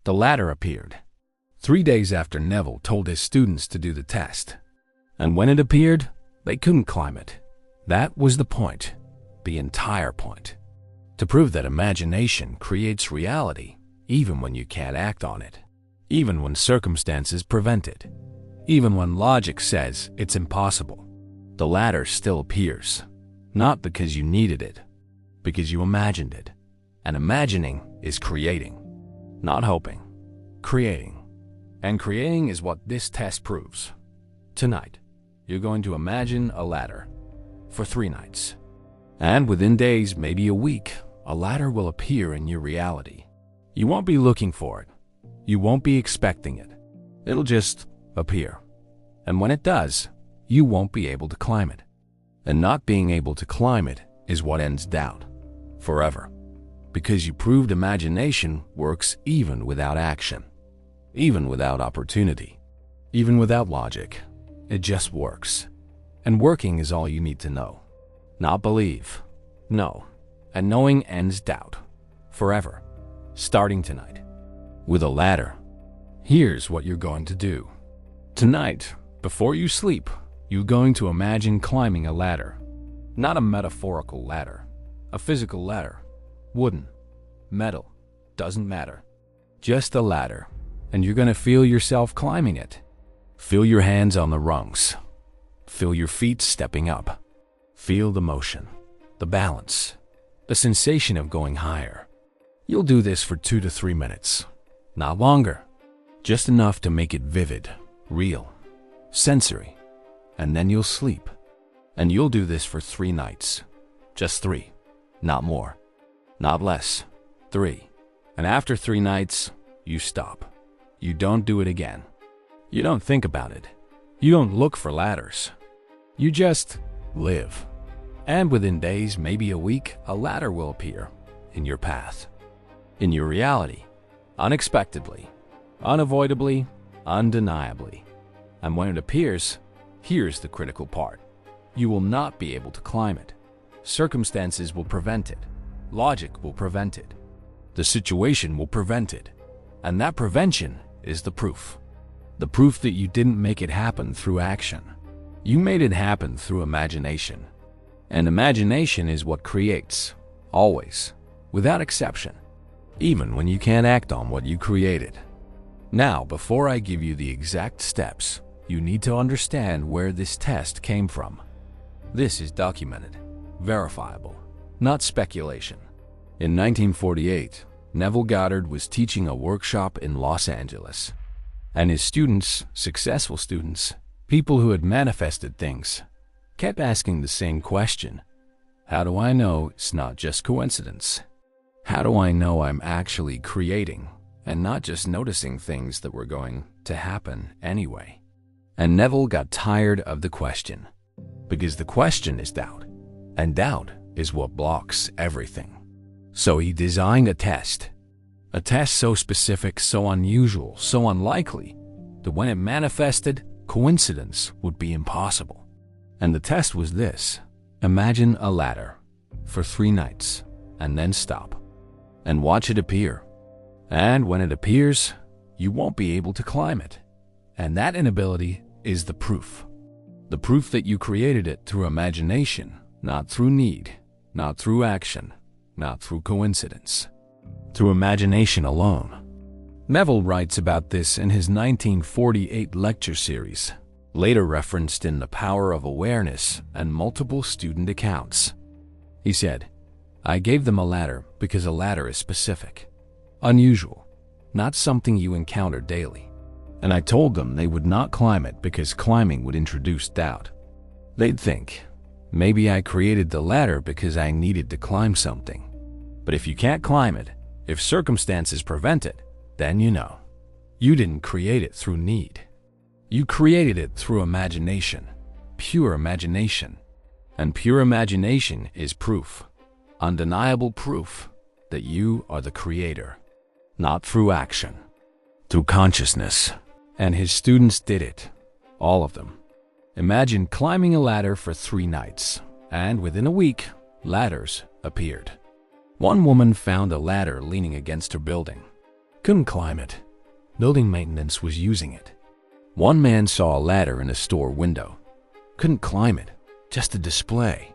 The ladder appeared 3 days after Neville told his students to do the test. And when it appeared, they couldn't climb it. That was the point, the entire point. To prove that imagination creates reality even when you can't act on it, even when circumstances prevent it, even when logic says it's impossible. The ladder still appears, not because you needed it, because you imagined it. And imagining is creating, not hoping, creating. And creating is what this test proves. Tonight, you're going to imagine a ladder for 3 nights. And within days, maybe a week, a ladder will appear in your reality. You won't be looking for it. You won't be expecting it. It'll just appear. And when it does, you won't be able to climb it. And not being able to climb it is what ends doubt forever. Because you proved imagination works even without action, even without opportunity, even without logic. It just works. And working is all you need to know. Not believe. No. And knowing ends doubt forever. Starting tonight. With a ladder. Here's what you're going to do. Tonight, before you sleep, you're going to imagine climbing a ladder. Not a metaphorical ladder. A physical ladder. Wooden. Metal. Doesn't matter. Just a ladder. And you're going to feel yourself climbing it. Feel your hands on the rungs. Feel your feet stepping up. Feel the motion, the balance, the sensation of going higher. You'll do this for 2 to 3 minutes. Not longer. Just enough to make it vivid, real, sensory. And then you'll sleep. And you'll do this for 3 nights. Just 3. Not more. Not less. 3. And after 3 nights, you stop. You don't do it again. You don't think about it. You don't look for ladders. You just live. And within days, maybe a week, a ladder will appear in your path, in your reality, unexpectedly, unavoidably, undeniably. And when it appears, here's the critical part. You will not be able to climb it. Circumstances will prevent it. Logic will prevent it. The situation will prevent it. And that prevention is the proof. The proof that you didn't make it happen through action. You made it happen through imagination. And imagination is what creates, always, without exception, even when you can't act on what you created. Now, before I give you the exact steps, you need to understand where this test came from. This is documented, verifiable, not speculation. In 1948, Neville Goddard was teaching a workshop in Los Angeles. And his students, successful students, people who had manifested things, kept asking the same question. How do I know it's not just coincidence? How do I know I'm actually creating and not just noticing things that were going to happen anyway? And Neville got tired of the question, because the question is doubt, and doubt is what blocks everything. So he designed a test so specific, so unusual, so unlikely, that when it manifested, coincidence would be impossible. And the test was this: imagine a ladder for 3 nights, and then stop, and watch it appear. And when it appears, you won't be able to climb it. And that inability is the proof. The proof that you created it through imagination, not through need, not through action, not through coincidence. Through imagination alone. Neville writes about this in his 1948 lecture series, later referenced in The Power of Awareness and multiple student accounts. He said, I gave them a ladder because a ladder is specific, unusual, not something you encounter daily. And I told them they would not climb it because climbing would introduce doubt. They'd think, maybe I created the ladder because I needed to climb something. But if you can't climb it, if circumstances prevent it, then you know. You didn't create it through need. You created it through imagination, pure imagination. And pure imagination is proof, undeniable proof, that you are the creator. Not through action, through consciousness. And his students did it, all of them. Imagine climbing a ladder for 3 nights, and within a week, ladders appeared. One woman found a ladder leaning against her building. Couldn't climb it. Building maintenance was using it. One man saw a ladder in a store window. Couldn't climb it, just a display.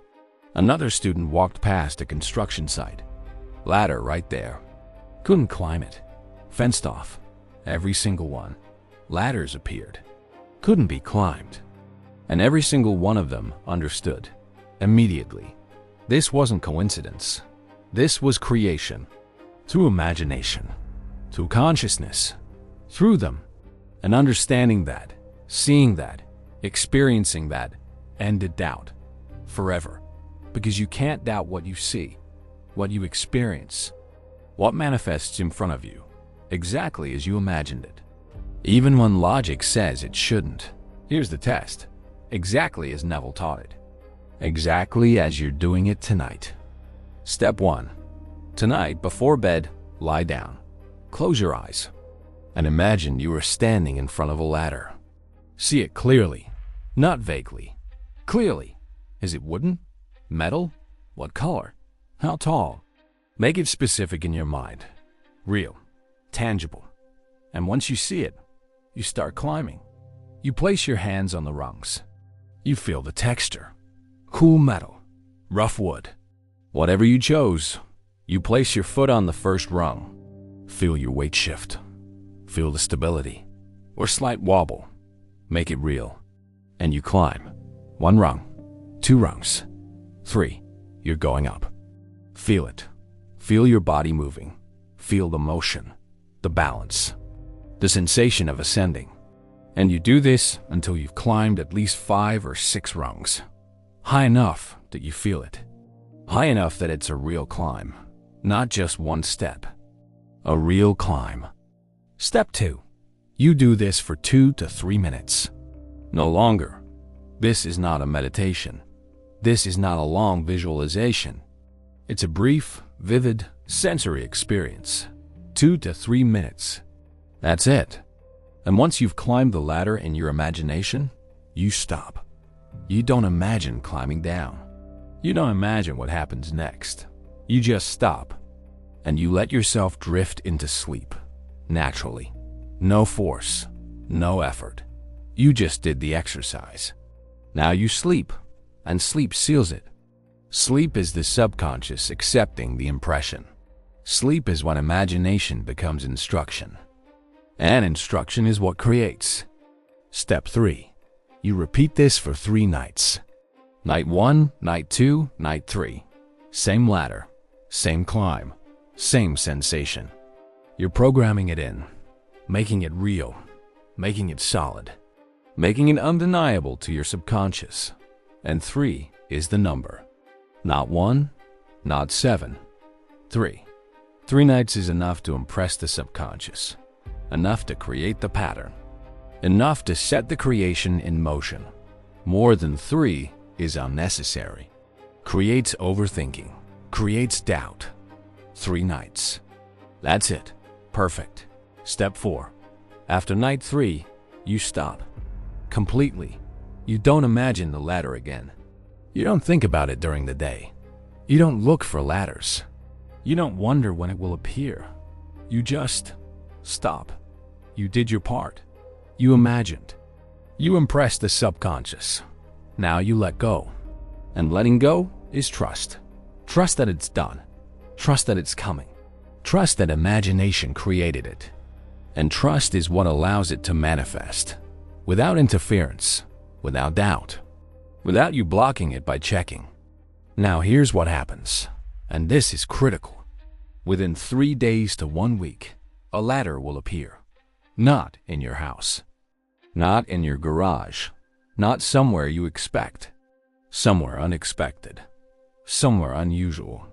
Another student walked past a construction site. Ladder right there. Couldn't climb it. Fenced off. Every single one. Ladders appeared. Couldn't be climbed. And every single one of them understood. Immediately. This wasn't coincidence. This was creation. Through imagination. Through consciousness. Through them. And understanding that, seeing that, experiencing that, ended doubt. Forever. Because you can't doubt what you see, what you experience, what manifests in front of you, exactly as you imagined it. Even when logic says it shouldn't. Here's the test. Exactly as Neville taught it. Exactly as you're doing it tonight. Step 1. Tonight, before bed, lie down. Close your eyes. And imagine you are standing in front of a ladder. See it clearly, not vaguely. Clearly. Is it wooden? Metal? What color? How tall? Make it specific in your mind. Real. Tangible. And once you see it, you start climbing. You place your hands on the rungs. You feel the texture. Cool metal. Rough wood. Whatever you chose, you place your foot on the first rung. Feel your weight shift. Feel the stability. Or slight wobble. Make it real. And you climb. 1 rung. 2 rungs. 3. You're going up. Feel it. Feel your body moving. Feel the motion, the balance, the sensation of ascending. And you do this until you've climbed at least 5 or 6 rungs. High enough that you feel it. High enough that it's a real climb, not just one step. A real climb. Step 2. You do this for 2 to 3 minutes. No longer. This is not a meditation. This is not a long visualization. It's a brief, vivid, sensory experience. 2 to 3 minutes. That's it. And once you've climbed the ladder in your imagination, you stop. You don't imagine climbing down. You don't imagine what happens next. You just stop. And you let yourself drift into sleep. Naturally. No force. No effort. You just did the exercise. Now you sleep. And sleep seals it. Sleep is the subconscious accepting the impression. Sleep is when imagination becomes instruction. And instruction is what creates. Step 3. You repeat this for 3 nights. Night 1, night 2, night 3. Same ladder, same climb, same sensation. You're programming it in, making it real, making it solid, making it undeniable to your subconscious. And 3 is the number. Not 1, not 7. 3. 3 nights is enough to impress the subconscious. Enough to create the pattern. Enough to set the creation in motion. More than 3 is unnecessary. Creates overthinking. Creates doubt. 3 nights. That's it. Perfect. Step 4. After night 3, you stop. Completely. You don't imagine the ladder again. You don't think about it during the day. You don't look for ladders. You don't wonder when it will appear. You just stop. You did your part. You imagined. You impressed the subconscious. Now you let go. And letting go is trust. Trust that it's done. Trust that it's coming. Trust that imagination created it. And trust is what allows it to manifest. Without interference. Without doubt. Without you blocking it by checking. Now here's what happens. And this is critical. Within 3 days to 1 week, a ladder will appear. Not in your house. Not in your garage. Not somewhere you expect. Somewhere unexpected. Somewhere unusual.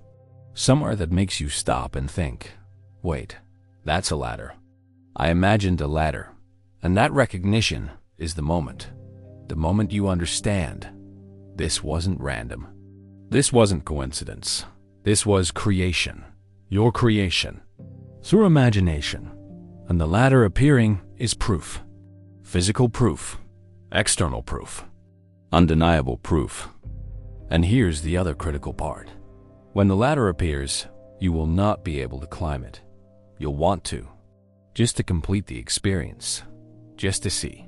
Somewhere that makes you stop and think, wait, that's a ladder. I imagined a ladder. And that recognition is the moment. The moment you understand. This wasn't random. This wasn't coincidence. This was creation. Your creation. Through imagination. And the ladder appearing is proof. Physical proof. External proof. Undeniable proof. And here's the other critical part. When the ladder appears, you will not be able to climb it. You'll want to. just to complete the experience, just to see.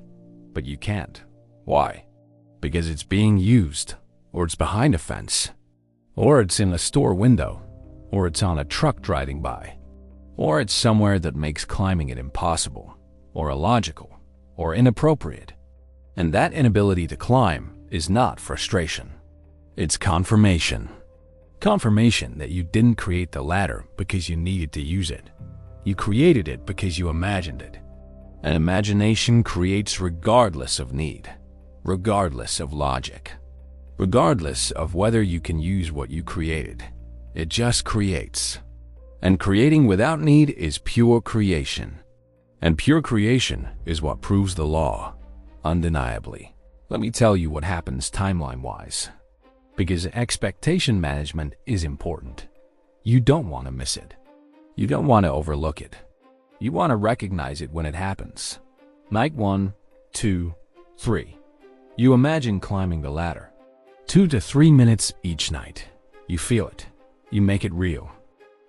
But you can't. Why? Because it's being used, or it's behind a fence, or it's in a store window, or it's on a truck driving by, or it's somewhere that makes climbing it impossible, or illogical, or inappropriate. And that inability to climb is not frustration. It's confirmation. Confirmation that you didn't create the ladder because you needed to use it. You created it because you imagined it. And imagination creates regardless of need, regardless of logic, regardless of whether you can use what you created. It just creates. And creating without need is pure creation. And pure creation is what proves the law, undeniably. Let me tell you what happens timeline-wise. Because expectation management is important. You don't want to miss it. You don't want to overlook it. You want to recognize it when it happens. Night 1, 2, 3. You imagine climbing the ladder. 2 to 3 minutes each night. You feel it. You make it real.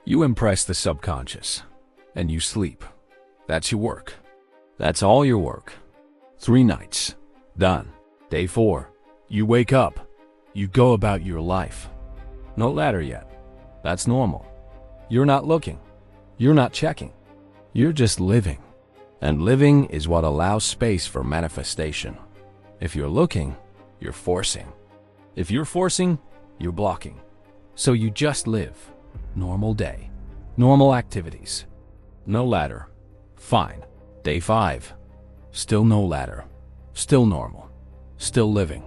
You impress the subconscious. And you sleep. That's your work. That's all your work. 3 nights. Done. Day 4. You wake up. You go about your life. No ladder yet. That's normal. You're not looking. You're not checking. You're just living. And living is what allows space for manifestation. If you're looking, you're forcing. If you're forcing, you're blocking. So you just live. Normal day. Normal activities. No ladder. Fine. Day 5. Still no ladder. Still normal. Still living.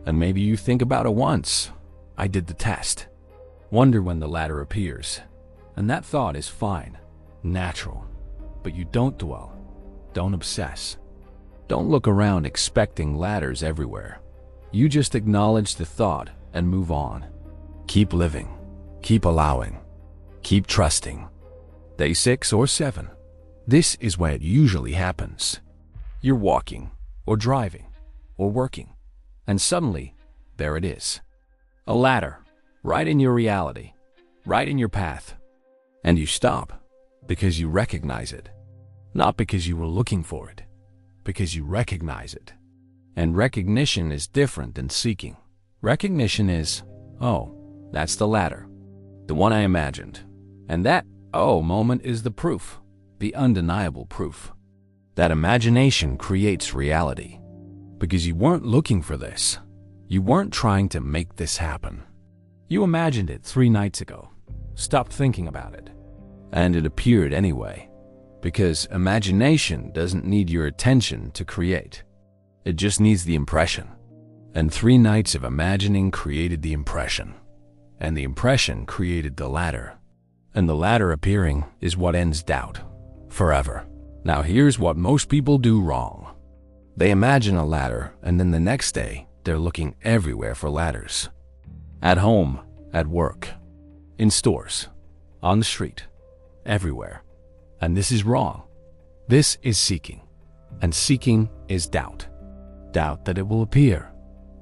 And maybe you think about it once. I did the test. Wonder when the ladder appears. And that thought is fine. Natural. But you don't dwell. Don't obsess. Don't look around expecting ladders everywhere. You just acknowledge the thought and move on. Keep living. Keep allowing. Keep trusting. Day 6 or 7. This is when it usually happens. You're walking, or driving, or working, and suddenly, there it is. A ladder, right in your reality, right in your path. And you stop, because you recognize it. Not because you were looking for it, because you recognize it. And recognition is different than seeking. Recognition is, oh, that's the ladder, the one I imagined. And that, oh, moment is the proof, the undeniable proof. That imagination creates reality. Because you weren't looking for this. You weren't trying to make this happen. You imagined it 3 nights ago, stopped thinking about it, and it appeared anyway. Because imagination doesn't need your attention to create. It just needs the impression. And 3 nights of imagining created the impression. And the impression created the ladder. And the ladder appearing is what ends doubt. Forever. Now here's what most people do wrong. They imagine a ladder and then the next day they're looking everywhere for ladders. At home, at work, in stores, on the street, everywhere. And this is wrong. This is seeking. And seeking is doubt. Doubt that it will appear.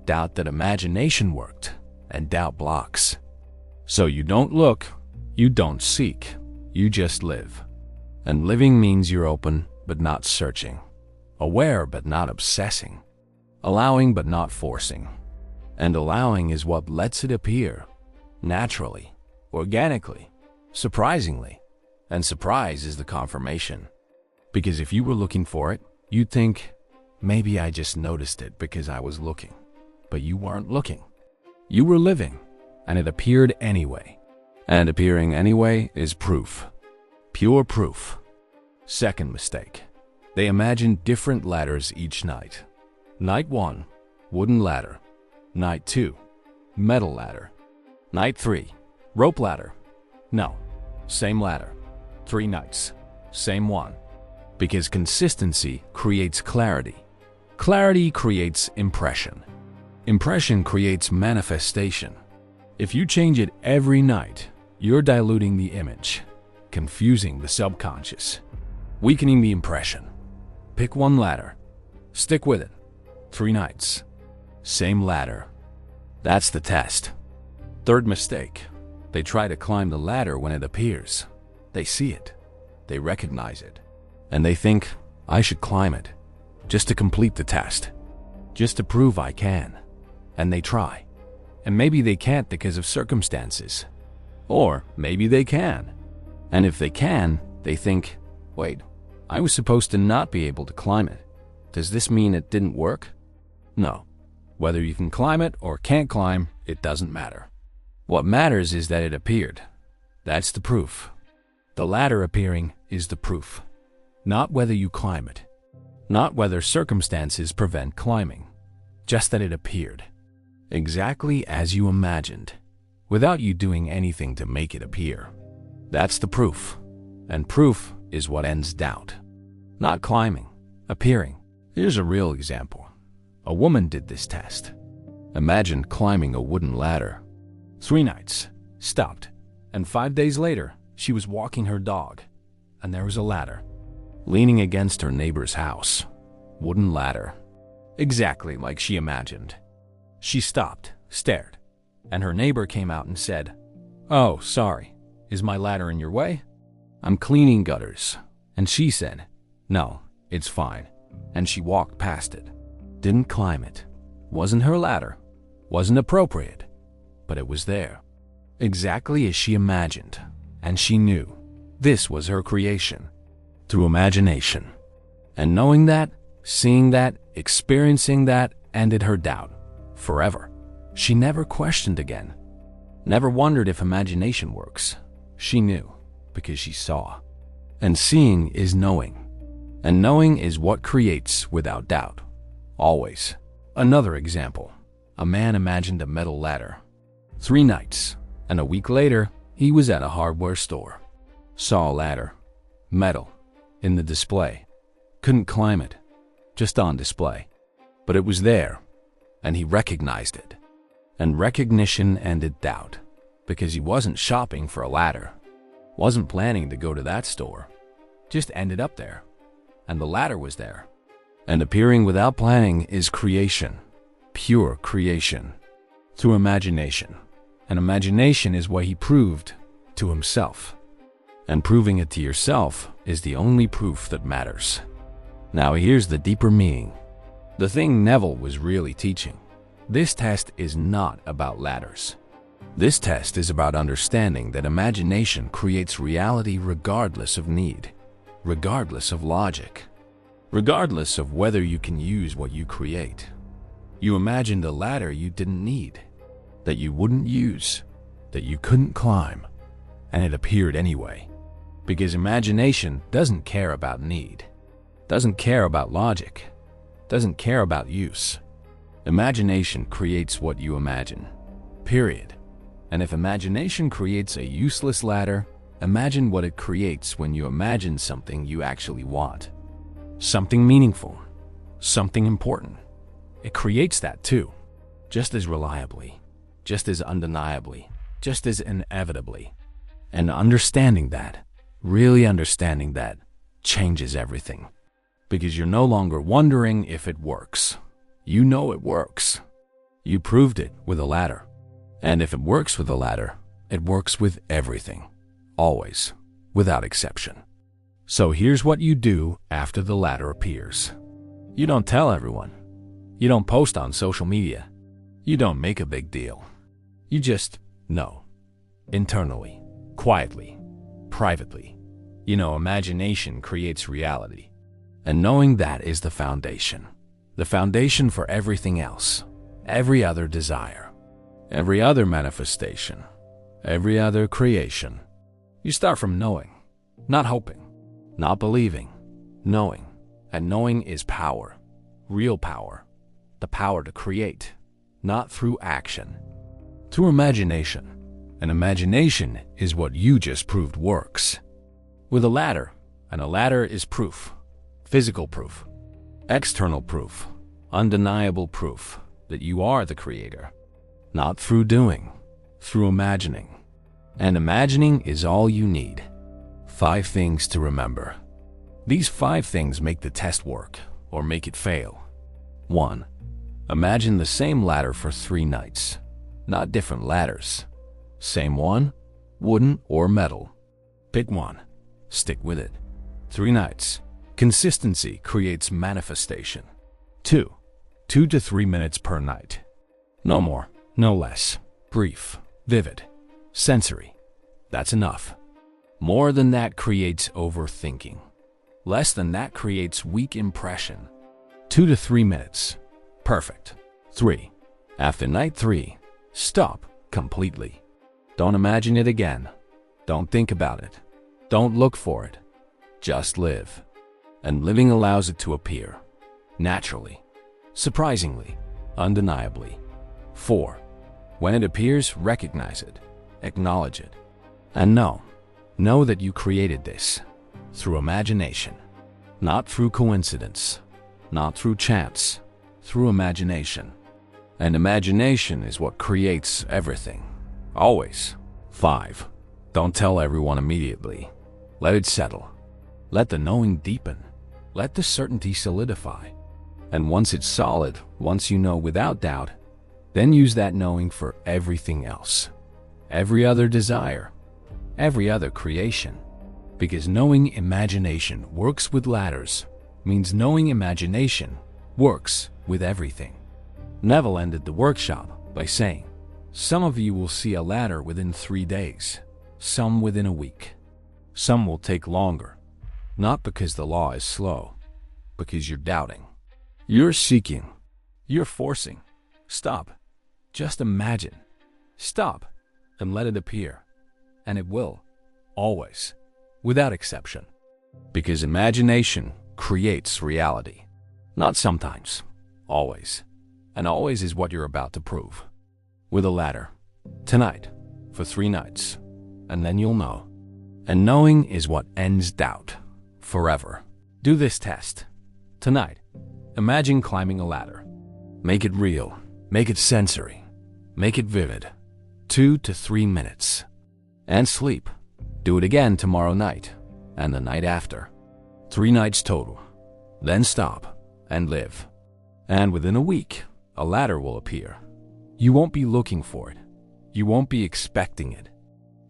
Doubt that imagination worked. And doubt blocks. So you don't look, you don't seek, you just live. And living means you're open but not searching. Aware but not obsessing. Allowing but not forcing. And allowing is what lets it appear. Naturally. Organically. Surprisingly. And surprise is the confirmation. Because if you were looking for it, you'd think, maybe I just noticed it because I was looking. But you weren't looking. You were living. And it appeared anyway. And appearing anyway is proof. Pure proof. Second mistake. They imagine different ladders each night. Night 1, wooden ladder. Night 2, metal ladder. Night 3, rope ladder. No, same ladder. 3 nights, same one. Because consistency creates clarity. Clarity creates impression. Impression creates manifestation. If you change it every night, you're diluting the image, confusing the subconscious, weakening the impression. Pick one ladder. Stick with it. 3 nights. Same ladder. That's the test. Third mistake. They try to climb the ladder when it appears. They see it. They recognize it. And they think, I should climb it, just to complete the test, just to prove I can. And they try. And maybe they can't because of circumstances. Or maybe they can. And if they can, they think, wait, I was supposed to not be able to climb it. Does this mean it didn't work? No. Whether you can climb it or can't climb, it doesn't matter. What matters is that it appeared. That's the proof. The ladder appearing is the proof. Not whether you climb it. Not whether circumstances prevent climbing. Just that it appeared. Exactly as you imagined, without you doing anything to make it appear. That's the proof. And proof is what ends doubt. Not climbing, appearing. Here's a real example. A woman did this test. Imagine climbing a wooden ladder. 3 nights, stopped, and 5 days later, she was walking her dog, and there was a ladder, leaning against her neighbor's house. Wooden ladder. Exactly like she imagined. She stopped, stared, and her neighbor came out and said, "Oh, sorry, is my ladder in your way? I'm cleaning gutters." And she said, "No, it's fine." And she walked past it. Didn't climb it. Wasn't her ladder. Wasn't appropriate. But it was there. Exactly as she imagined. And she knew this was her creation. Through imagination. And knowing that, seeing that, experiencing that, ended her doubt. Forever. She never questioned again. Never wondered if imagination works. She knew, because she saw. And seeing is knowing. And knowing is what creates without doubt. Always. Another example. A man imagined a metal ladder. 3 nights, and a week later, he was at a hardware store. Saw a ladder. Metal. In the display. Couldn't climb it. Just on display. But it was there. And he recognized it. And recognition ended doubt. Because he wasn't shopping for a ladder. Wasn't planning to go to that store. Just ended up there. And the ladder was there. And appearing without planning is creation. Pure creation. Through imagination. And imagination is what he proved to himself. And proving it to yourself is the only proof that matters. Now here's the deeper meaning. The thing Neville was really teaching. This test is not about ladders. This test is about understanding that imagination creates reality regardless of need, regardless of logic, regardless of whether you can use what you create. You imagined a ladder you didn't need, that you wouldn't use, that you couldn't climb, and it appeared anyway. Because imagination doesn't care about need, doesn't care about logic, doesn't care about use. Imagination creates what you imagine, period. And if imagination creates a useless ladder, imagine what it creates when you imagine something you actually want. Something meaningful, something important. It creates that too, just as reliably, just as undeniably, just as inevitably. And understanding that, really understanding that, changes everything. Because you're no longer wondering if it works. You know it works. You proved it with a ladder. And if it works with a ladder, it works with everything. Always. Without exception. So here's what you do after the ladder appears. You don't tell everyone. You don't post on social media. You don't make a big deal. You just know. Internally. Quietly. Privately. You know, imagination creates reality. And knowing that is the foundation. The foundation for everything else. Every other desire. Every other manifestation. Every other creation. You start from knowing. Not hoping. Not believing. Knowing. And knowing is power. Real power. The power to create. Not through action. Through imagination. And imagination is what you just proved works. With a ladder. And a ladder is proof. Physical proof. External proof. Undeniable proof that you are the creator. Not through doing. Through imagining. And imagining is all you need. 5 things to remember. These 5 things make the test work or make it fail. 1. Imagine the same ladder for 3 nights. Not different ladders. Same one, wooden or metal. Pick one. Stick with it. 3 nights. Consistency creates manifestation. 2. 2 to 3 minutes per night. No more, no less. Brief, vivid, sensory. That's enough. More than that creates overthinking. Less than that creates weak impression. 2 to 3 minutes. Perfect. 3. After night 3, stop completely. Don't imagine it again. Don't think about it. Don't look for it. Just live. And living allows it to appear. Naturally. Surprisingly. Undeniably. 4. When it appears, recognize it. Acknowledge it. And know that you created this. Through imagination. Not through coincidence. Not through chance. Through imagination. And imagination is what creates everything. Always. 5. Don't tell everyone immediately. Let it settle. Let the knowing deepen. Let the certainty solidify. And once it's solid, once you know without doubt, then use that knowing for everything else. Every other desire. Every other creation. Because knowing imagination works with ladders means knowing imagination works with everything. Neville ended the workshop by saying, some of you will see a ladder within 3 days, some within a week. Some will take longer, not because the law is slow, because you're doubting. You're seeking. You're forcing. Stop. Just imagine. Stop and let it appear. And it will, always, without exception. Because imagination creates reality. Not sometimes, always. And always is what you're about to prove. With a ladder. Tonight, for 3 nights. And then you'll know. And knowing is what ends doubt. Forever. Do this test. Tonight, imagine climbing a ladder. Make it real. Make it sensory. Make it vivid. 2 to 3 minutes. And sleep. Do it again tomorrow night. And the night after. 3 nights total. Then stop and live. And within a week, a ladder will appear. You won't be looking for it. You won't be expecting it.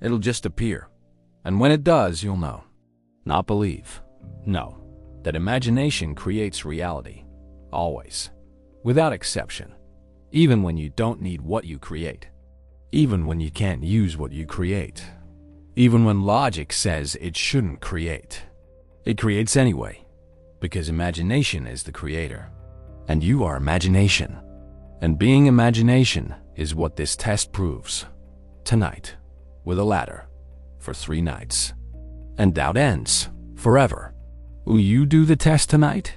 It'll just appear. And when it does, you'll know. Not believe. No. That imagination creates reality. Always. Without exception. Even when you don't need what you create. Even when you can't use what you create. Even when logic says it shouldn't create. It creates anyway. Because imagination is the creator. And you are imagination. And being imagination is what this test proves. Tonight, with a ladder, for 3 nights. And doubt ends, forever. Will you do the test tonight?